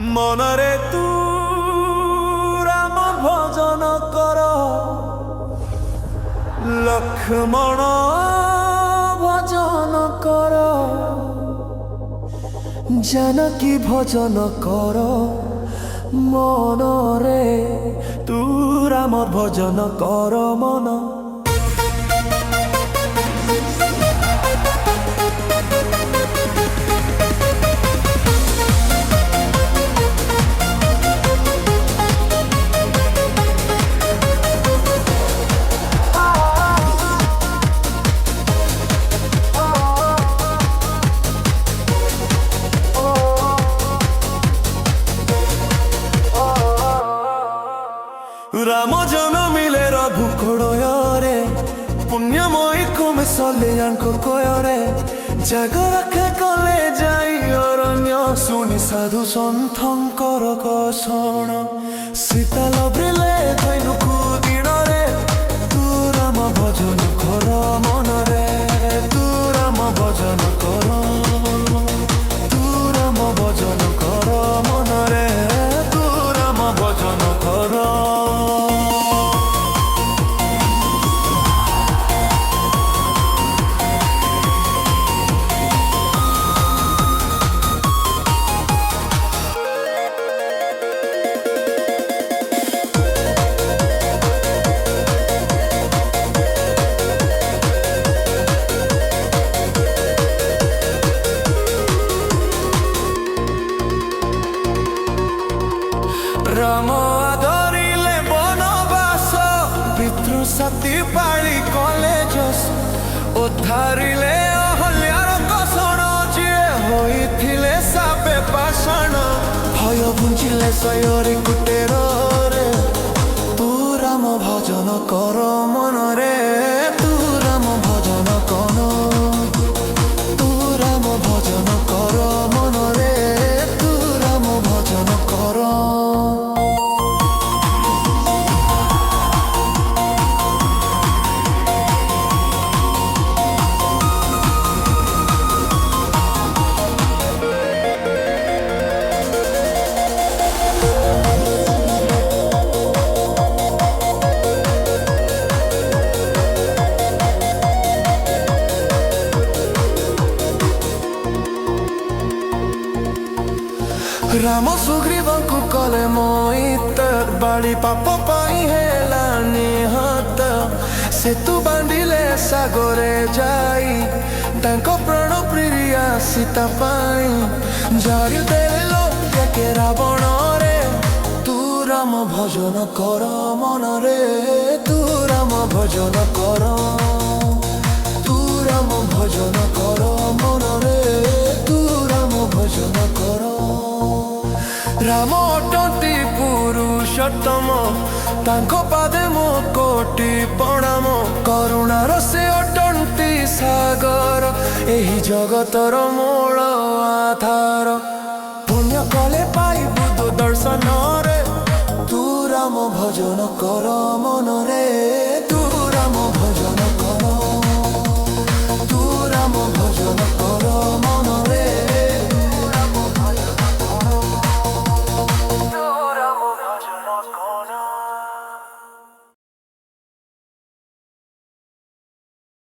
মনরে তু রাম ভজন কর, লক্ষ্মণ ভজন কর, জানকী ভজন কর। মনরে তু রাম ভজন কর মন। রাম জনমিলে রঘুকুড়রে, পুণ্যময়ী কুমে সলিয়াঙ্ক কয়রে। জাগরক্ষে কলে যাই অরণ্য, শুনি সাধু সন্থঙ্কর কষণ। সীতা লভিলে ধৈনুকু দিনরে, তু রাম ভজন কর মনরে। তু রাম ভজন কর, তু রাম ভজন কর মনরে। তু রাম ভজন কর। রাম আদরিলে বনবাস, পিতৃ সতী পাଳି কলে যশ। উদ্ধারিলে অহল্যার কষণ, যিয়ে হইଥିଲେ সাপে পাষাণ। ভয় বুঞ্জিলে শୟରେ কুটেରରେ, তু রাম ভজন কর মনরে। তু রাম ভজন কর, তু রাম ভজন কর মনরে। তু রাম ভজন কর। ରାମ ସୁଗ୍ରୀବଙ୍କୁ କଲେ ମୋହିତ, ବାଳି ପାପ ପାଇଁ ହେଲା ନିହତ। ସେତୁ ବାନ୍ଧିଲେ ସାଗରେ ଯାଇ, ତାଙ୍କ ପ୍ରାଣ ପ୍ରିୟା ସୀତା ପାଇଁ। ଜାଳି ଦେଲେ ଲଙ୍କାକେ ରାବଣରେ, ତୁ ରାମ ଭଜନ କର ମନରେ। ତୁ ରାମ ଭଜନ କର, ତୁ ରାମ ଭଜନ କର ମନରେ। ତୁ ରାମ ଭଜନ କର। ରାମ ଅଟନ୍ତି ପୁରୁଷୋତ୍ତମ, ତାଙ୍କ ପାଦେ ମୋ କୋଟି ପ୍ରଣାମ। କରୁଣାର ସେ ଅଟନ୍ତି ସାଗର, ଏହି ଜଗତର ମୂଳ ଆଧାର। ପୁଣ୍ୟ କଲେ ପାଇବୁ ତୁ ଦର୍ଶନରେ, ତୁ ରାମ ଭଜନ କର ମନରେ।